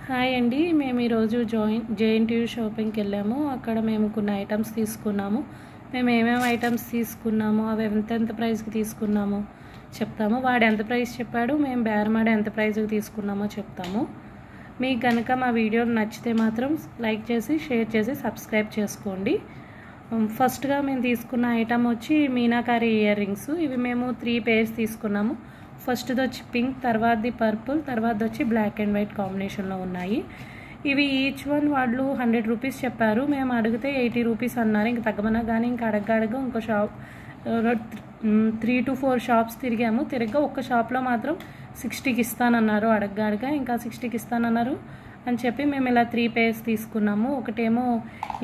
Hi అండి. మేము ఈరోజు జేఎన్టీయూ షాపింగ్కి వెళ్ళాము. అక్కడ మేము కొన్ని ఐటమ్స్ తీసుకున్నాము. మేము ఏమేమి ఐటమ్స్ తీసుకున్నామో అవి ఎంత ప్రైస్కి తీసుకున్నామో చెప్తాము. వాడు ఎంత ప్రైస్ చెప్పాడు, మేము బేరమాడ ఎంత ప్రైస్కి తీసుకున్నామో చెప్తాము. మీకు కనుక మా వీడియో నచ్చితే మాత్రం లైక్ చేసి షేర్ చేసి సబ్స్క్రైబ్ చేసుకోండి. ఫస్ట్గా మేము తీసుకున్న ఐటమ్ వచ్చి మీనాకారి ఇయర్ రింగ్స్. ఇవి మేము 3 పేర్స్ తీసుకున్నాము. ఫస్ట్ది వచ్చి పింక్, తర్వాతది పర్పుల్, తర్వాత వచ్చి బ్లాక్ అండ్ వైట్ కాంబినేషన్లో ఉన్నాయి. ఇవి ఈచ్ వన్ వాళ్ళు 100 రూపీస్ చెప్పారు. మేము అడిగితే 80 రూపీస్ అన్నారు. ఇంక తగ్గమన్నా కానీ ఇంకా అడగ ఇంకో షాప్ 3 to 4 షాప్స్ తిరిగాము. తిరగగా ఒక్క షాప్లో మాత్రం 60కి ఇస్తానన్నారు. అడగగా ఇంకా 60కి ఇస్తానన్నారు అని చెప్పి మేము ఇలా 3 పేర్స్ తీసుకున్నాము. ఒకటేమో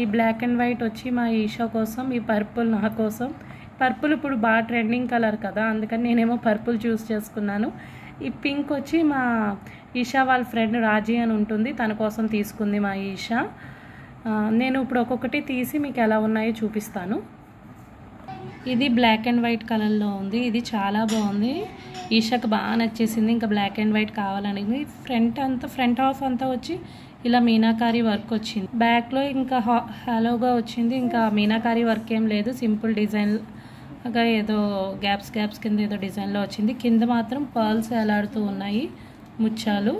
ఈ బ్లాక్ అండ్ వైట్ వచ్చి మా ఈషా కోసం, ఈ పర్పుల్ నా కోసం. పర్పుల్ ఇప్పుడు బాగా ట్రెండింగ్ కలర్ కదా, అందుకని నేనేమో పర్పుల్ చూస్ చేసుకున్నాను. ఈ పింక్ వచ్చి మా ఈషా వాళ్ళ ఫ్రెండ్ రాజీ అని ఉంటుంది, తన కోసం తీసుకుంది మా ఈషా. నేను ఇప్పుడు ఒక్కొక్కటి తీసి మీకు ఎలా ఉన్నాయో చూపిస్తాను. ఇది బ్లాక్ అండ్ వైట్ కలర్లో ఉంది. ఇది చాలా బాగుంది, ఈషాకి బాగా నచ్చేసింది. ఇంకా బ్లాక్ అండ్ వైట్ కావాలనేది. ఫ్రంట్ హాఫ్ అంతా వచ్చి ఇలా మీనాకారి వర్క్ వచ్చింది. బ్యాక్లో ఇంకా హాలోగా వచ్చింది. ఇంకా మీనాకారి వర్క్ ఏం లేదు, సింపుల్ డిజైన్ లాగా ఏదో గ్యాప్స్ కింద ఏదో డిజైన్లో వచ్చింది. కింద మాత్రం పర్ల్స్ ఎలాడుతూ ఉన్నాయి, ముత్యాలు.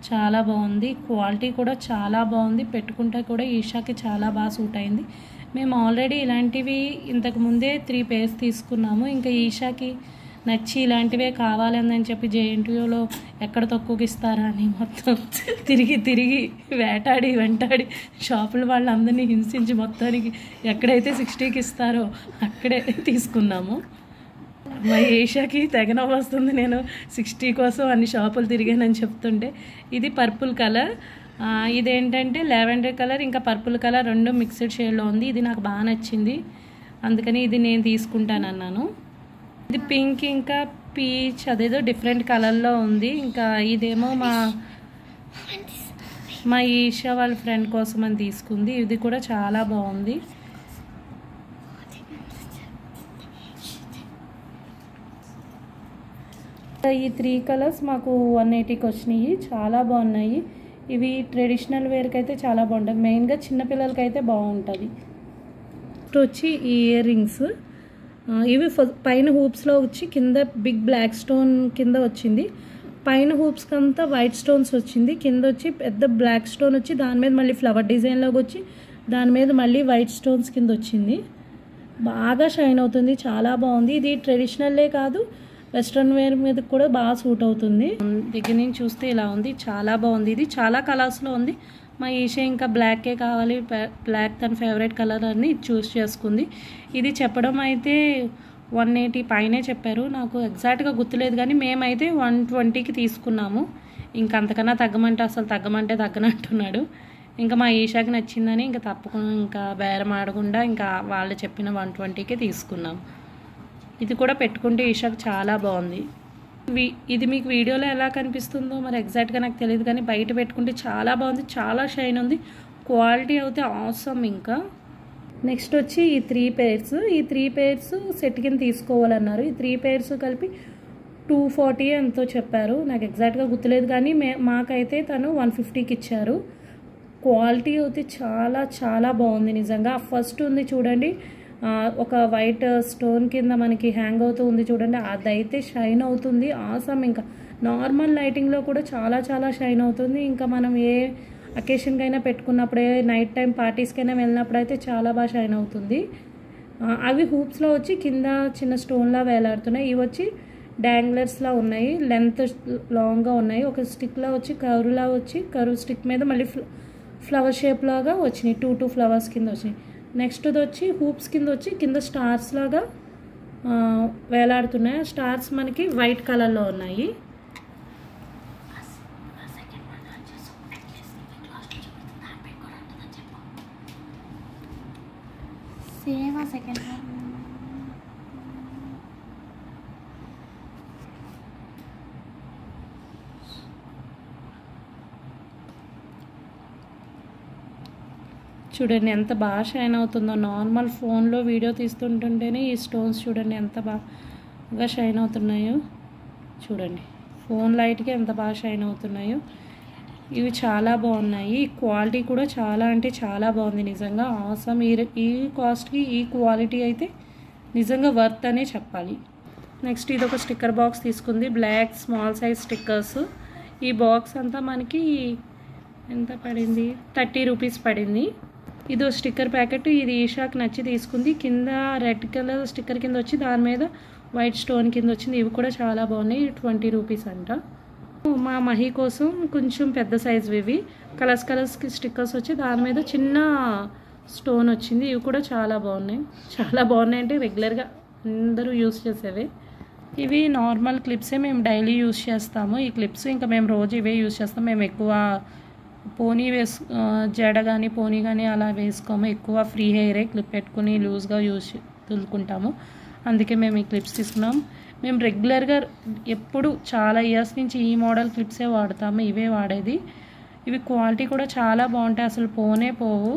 చాలా బాగుంది, క్వాలిటీ కూడా చాలా బాగుంది. పెట్టుకుంటే కూడా ఈషాకి చాలా బాగా సూట్ అయింది. మేము ఆల్రెడీ ఇలాంటివి ఇంతకు ముందే 3 పేర్స్ తీసుకున్నాము. ఇంకా ఈషాకి నచ్చి ఇలాంటివే కావాలని చెప్పి జేఎన్టీయూలో ఎక్కడ తక్కువకి ఇస్తారా అని మొత్తం తిరిగి వెంటాడి షాపుల వాళ్ళందరినీ హింసించి మొత్తానికి ఎక్కడైతే 60కి ఇస్తారో అక్కడే తీసుకున్నాము. మా ఈషాకి తెగన వస్తుంది, నేను 60 కోసం అన్ని షాపులు తిరిగానని చెప్తుంటే. ఇది పర్పుల్ కలర్, ఇదేంటంటే లావెండర్ కలర్ ఇంకా పర్పుల్ కలర్ 2 మిక్స్డ్ షేడ్లో ఉంది. ఇది నాకు బాగా నచ్చింది, అందుకని ఇది నేను తీసుకుంటానన్నాను. ఇది పింక్ ఇంకా పీచ్ అదేదో డిఫరెంట్ కలర్లో ఉంది. ఇంకా ఇదేమో మా ఈషా వాళ్ళ ఫ్రెండ్ కోసం అని తీసుకుంది. ఇది కూడా చాలా బాగుంది. ఈ 3 కలర్స్ మాకు 180కి వచ్చినాయి, చాలా బాగున్నాయి. ఇవి ట్రెడిషనల్ వేర్కి అయితే చాలా బాగుంటుంది, మెయిన్గా చిన్నపిల్లలకి అయితే బాగుంటుంది. వచ్చి ఈ ఇయర్ రింగ్స్, ఇవి పైన హూప్స్లో వచ్చి కింద బిగ్ బ్లాక్ స్టోన్ కింద వచ్చింది. పైన హూప్స్కి అంతా వైట్ స్టోన్స్ వచ్చింది, కింద వచ్చి పెద్ద బ్లాక్ స్టోన్ వచ్చి దాని మీద మళ్ళీ ఫ్లవర్ డిజైన్లోకి వచ్చి దాని మీద మళ్ళీ వైట్ స్టోన్స్ కింద వచ్చింది. బాగా షైన్ అవుతుంది, చాలా బాగుంది. ఇది ట్రెడిషనల్లే కాదు, వెస్ట్రన్ వేర్ మీద కూడా బాగా సూట్ అవుతుంది. దగ్గర నుంచి చూస్తే ఇలా ఉంది, చాలా బాగుంది. ఇది చాలా కలర్స్లో ఉంది. మా ఈషా ఇంకా బ్లాకే కావాలి, బ్లాక్ తన ఫేవరెట్ కలర్ అని చూస్ చేసుకుంది. ఇది చెప్పడం అయితే 180 పైనే చెప్పారు, నాకు ఎగ్జాక్ట్గా గుర్తులేదు కానీ మేమైతే 120కి తీసుకున్నాము. ఇంకా అంతకన్నా తగ్గమంటే తగ్గనంటున్నాడు. ఇంకా మా ఈషాకి నచ్చిందని ఇంకా తప్పకుండా ఇంకా బేరం ఆడకుండా ఇంకా వాళ్ళు చెప్పిన 120కే తీసుకున్నాము. ఇది కూడా పెట్టుకుంటే ఈషాకి చాలా బాగుంది. ఇది మీకు వీడియోలో ఎలా కనిపిస్తుందో మరి ఎగ్జాక్ట్గా నాకు తెలియదు కానీ బయట పెట్టుకుంటే చాలా బాగుంది, చాలా షైన్ ఉంది, క్వాలిటీ అయితే ఆసమ్. ఇంకా నెక్స్ట్ వచ్చి ఈ 3 పేర్స్, ఈ 3 పేర్స్ సెట్ కింద తీసుకోవాలన్నారు. ఈ 3 పేర్స్ కలిపి 240 ఎంతో చెప్పారు, నాకు ఎగ్జాక్ట్గా గుర్తులేదు కానీ మాకైతే తను 150కి ఇచ్చారు. క్వాలిటీ అయితే చాలా చాలా బాగుంది నిజంగా. ఫస్ట్ ఉంది చూడండి, ఒక వైట్ స్టోన్ కింద మనకి హ్యాంగ్ అవుతూ ఉంది చూడండి, అదైతే షైన్ అవుతుంది ఆసమ్. ఇంకా నార్మల్ లైటింగ్లో కూడా చాలా చాలా షైన్ అవుతుంది. ఇంకా మనం ఏ అకేషన్కైనా పెట్టుకున్నప్పుడే, నైట్ టైం పార్టీస్కైనా వెళ్ళినప్పుడు అయితే చాలా బాగా షైన్ అవుతుంది. అవి హూప్స్లో వచ్చి కింద చిన్న స్టోన్లా వేలాడుతున్నాయి. ఇవి వచ్చి డాంగ్లర్స్లా ఉన్నాయి, లెంత్ లాంగ్గా ఉన్నాయి. ఒక స్టిక్లా వచ్చి కరువులా వచ్చి కరువు స్టిక్ మీద మళ్ళీ ఫ్లవర్ షేప్ లాగా వచ్చినాయి, 2 ఫ్లవర్స్ కింద వచ్చినాయి. నెక్స్ట్ వచ్చి హూప్స్ కింద వచ్చి కింద స్టార్స్ లాగా వేలాడుతున్నాయి. స్టార్స్ మనకి వైట్ కలర్లో ఉన్నాయి. చూడండి ఎంత బాగా షైన్ అవుతుందో. నార్మల్ ఫోన్లో వీడియో తీస్తుంటుంటేనే ఈ స్టోన్స్ చూడండి ఎంత బాగా షైన్ అవుతున్నాయో. చూడండి ఫోన్ లైట్కి ఎంత బాగా షైన్ అవుతున్నాయో. ఇవి చాలా బాగున్నాయి. క్వాలిటీ కూడా చాలా అంటే చాలా బాగుంది నిజంగా. ఆసమ్. ఈ కాస్ట్కి ఈ క్వాలిటీ అయితే నిజంగా వర్త్ అనే చెప్పాలి. నెక్స్ట్ ఇది ఒక స్టిక్కర్ బాక్స్ తీసుకుంది, బ్లాక్ స్మాల్ సైజ్ స్టిక్కర్స్. ఈ బాక్స్ అంతా మనకి ఎంత పడింది, 30 రూపీస్ పడింది. ఇదో స్టిక్కర్ ప్యాకెట్. ఇది ఈషాకి నచ్చి తీసుకుంది. కింద రెడ్ కలర్ స్టిక్కర్ కింద వచ్చి దాని మీద వైట్ స్టోన్ కింద వచ్చింది. ఇవి కూడా చాలా బాగున్నాయి. 20 రూపీస్ అంట. మా మహి కోసం కొంచెం పెద్ద సైజు ఇవి కలర్స్కి స్టిక్కర్స్ వచ్చి దాని మీద చిన్న స్టోన్ వచ్చింది. ఇవి కూడా చాలా బాగున్నాయి. చాలా బాగున్నాయి అంటే రెగ్యులర్గా అందరూ యూస్ చేసేవి. ఇవి నార్మల్ క్లిప్సే, మేము డైలీ యూస్ చేస్తాము ఈ క్లిప్స్. ఇంకా మేము రోజు ఇవే యూస్ చేస్తాం. మేము ఎక్కువ పోనీ జడ కానీ పోనీ కానీ అలా వేసుకోము. ఎక్కువ ఫ్రీ హెయిరే క్లిప్ పెట్టుకుని లూజ్గా తులుకుంటాము. అందుకే మేము ఈ క్లిప్స్ తీసుకున్నాం. మేము రెగ్యులర్గా ఎప్పుడు చాలా ఇయర్స్ నుంచి ఈ మోడల్ క్లిప్సే వాడతాము. ఇవే వాడేది. ఇవి క్వాలిటీ కూడా చాలా బాగుంటాయి. అసలు పోనే పోవు,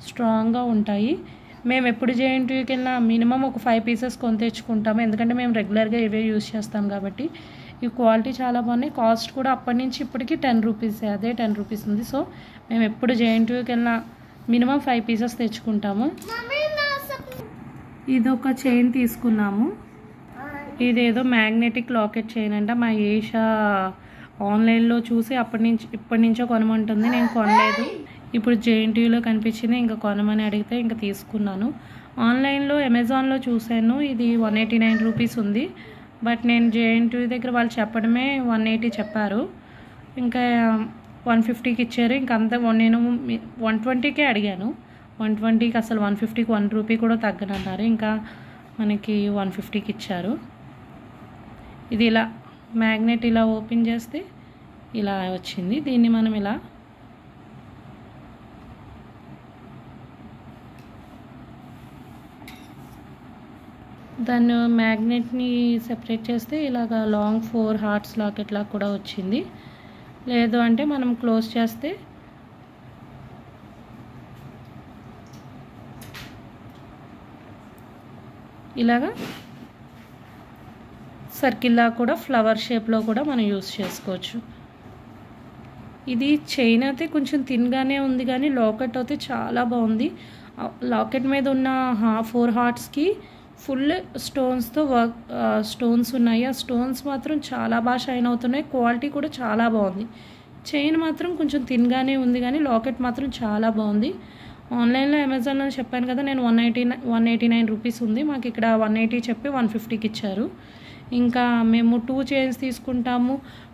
స్ట్రాంగ్గా ఉంటాయి. మేము ఎప్పుడు జేఎన్టీయూకి వెళ్ళినా మినిమం ఒక 5 పీసెస్ కొని తెచ్చుకుంటాము. ఎందుకంటే మేము రెగ్యులర్గా ఇవే యూస్ చేస్తాం కాబట్టి. ఈ క్వాలిటీ చాలా బాగున్నాయి. కాస్ట్ కూడా అప్పటి నుంచి ఇప్పటికి 10 రూపీస్, అదే 10 రూపీస్ ఉంది. సో మేము ఎప్పుడు జేఎన్టీయూకి వెళ్ళినా మినిమం 5 పీసెస్ తెచ్చుకుంటాము. ఇది ఒక చైన్ తీసుకున్నాము. ఇదేదో మ్యాగ్నెటిక్ లాకెట్ చైన్ అంట. మా ఏషా ఆన్లైన్లో చూసి ఇప్పటి నుంచో కొనమంటుంది. నేను కొనలేదు. ఇప్పుడు జేఎన్టీయూలో కనిపించింది, ఇంకా కొనమని అడిగితే ఇంకా తీసుకున్నాను. ఆన్లైన్లో అమెజాన్లో చూశాను, ఇది 189 రూపీస్ ఉంది. బట్ నేను జేఎన్టీయూ దగ్గర వాళ్ళు చెప్పడమే 180 చెప్పారు. ఇంకా 150కి ఇచ్చారు. ఇంకా అంతా నేను 120కే అడిగాను. 120కి అసలు 150కి 1 రూపీ కూడా తగ్గనన్నారు. ఇంకా మనకి 150కి ఇచ్చారు. ఇది ఇలా మ్యాగ్నెట్ ఇలా ఓపెన్ చేస్తే ఇలా వచ్చింది. దీన్ని మనం ఇలా దాన్ని మ్యాగ్నెట్ని సెపరేట్ చేస్తే ఇలాగా లాంగ్ 4 హార్ట్స్ లాకెట్ లాగా కూడా వచ్చింది. లేదు అంటే మనం క్లోజ్ చేస్తే ఇలాగా సర్కిల్లా కూడా ఫ్లవర్ షేప్లో కూడా మనం యూస్ చేసుకోవచ్చు. ఇది చైన్ అయితే కొంచెం థిన్గానే ఉంది కానీ లాకెట్ అయితే చాలా బాగుంది. లాకెట్ మీద ఉన్న 4 హార్ట్స్కి ఫుల్ స్టోన్స్తో స్టోన్స్ ఉన్నాయి. ఆ స్టోన్స్ మాత్రం చాలా బాగా షైన్ అవుతున్నాయి. క్వాలిటీ కూడా చాలా బాగుంది. చైన్ మాత్రం కొంచెం థిన్గానే ఉంది కానీ లాకెట్ మాత్రం చాలా బాగుంది. ఆన్లైన్లో అమెజాన్లో చెప్పాను కదా నేను 189 రూపీస్ ఉంది. మాకు ఇక్కడ 180 చెప్పి 150కి ఇచ్చారు. ఇంకా మేము 2 చైన్స్ తీసుకుంటాము,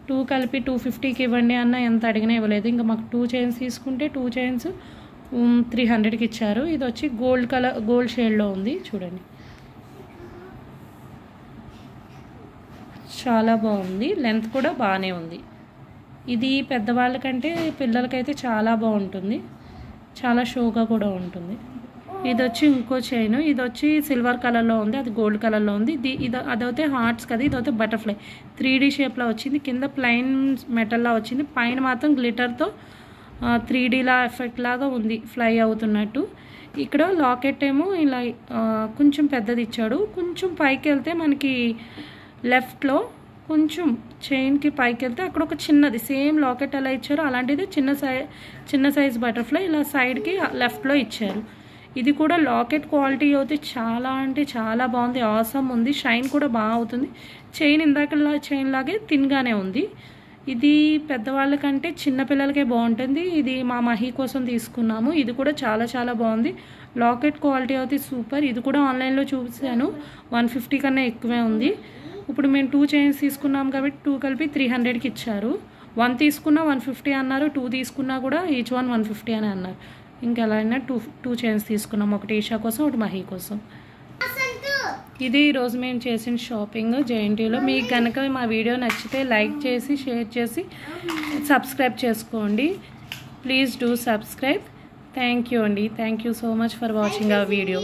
2 కలిపి 250కి ఇవ్వండి అన్న ఎంత అడిగినా ఇవ్వలేదు. ఇంకా మాకు 2 చైన్స్ తీసుకుంటే 2 చైన్స్ 300కి ఇచ్చారు. ఇది వచ్చి గోల్డ్ షేడ్లో ఉంది చూడండి. చాలా బాగుంది. లెంత్ కూడా బాగానే ఉంది. ఇది పెద్దవాళ్ళకంటే పిల్లలకైతే చాలా బాగుంటుంది. చాలా షోగా కూడా ఉంటుంది. ఇది వచ్చి ఇంకో చైన్. ఇది వచ్చి సిల్వర్ కలర్లో ఉంది, అది గోల్డ్ కలర్లో ఉంది. అదైతే హార్ట్స్ కదా, ఇదైతే బటర్ఫ్లై 3D షేప్లో వచ్చింది. కింద ప్లైన్ మెటల్లా వచ్చింది. పైన మాత్రం గ్లిటర్తో 3Dలా ఎఫెక్ట్ లాగా ఉంది, ఫ్లై అవుతున్నట్టు. ఇక్కడ లాకెట్ ఏమో ఇలా కొంచెం పెద్దది ఇచ్చాడు. కొంచెం పైకి వెళ్తే మనకి లెఫ్ట్లో కొంచెం చైన్కి పైకి వెళ్తే అక్కడ ఒక చిన్నది సేమ్ లాకెట్ ఎలా ఇచ్చారో అలాంటిది చిన్న సైజ్ బటర్ఫ్లై ఇలా సైడ్కి లెఫ్ట్లో ఇచ్చారు. ఇది కూడా లాకెట్ క్వాలిటీ అయితే చాలా అంటే చాలా బాగుంది. ఆసమ్ ఉంది. షైన్ కూడా బాగా అవుతుంది. చైన్ ఇందాక చైన్ లాగే థిన్గానే ఉంది. ఇది పెద్దవాళ్ళకంటే చిన్నపిల్లలకే బాగుంటుంది. ఇది మా మహి కోసం తీసుకున్నాము. ఇది కూడా చాలా చాలా బాగుంది. లాకెట్ క్వాలిటీ అయితే సూపర్. ఇది కూడా ఆన్లైన్లో చూసాను, 150 కన్నా ఎక్కువే ఉంది. ఇప్పుడు మేము 2 చైన్స్ తీసుకున్నాం కాబట్టి 2 కలిపి 300కి ఇచ్చారు. 1 తీసుకున్నా 150 అన్నారు, 2 తీసుకున్నా కూడా ఈచ్ 150 అని అన్నారు. ఇంకా ఎలా అయినా 2 చైన్స్ తీసుకున్నాం, ఒకటి ఈషా కోసం ఒకటి మహి కోసం. ఇది ఈరోజు మేము చేసిన షాపింగ్ జేఎన్టీయూలో. మీకు కనుక మా వీడియో నచ్చితే లైక్ చేసి షేర్ చేసి సబ్స్క్రైబ్ చేసుకోండి. Please do subscribe. Thank you అండి. Thank you so much for watching our video.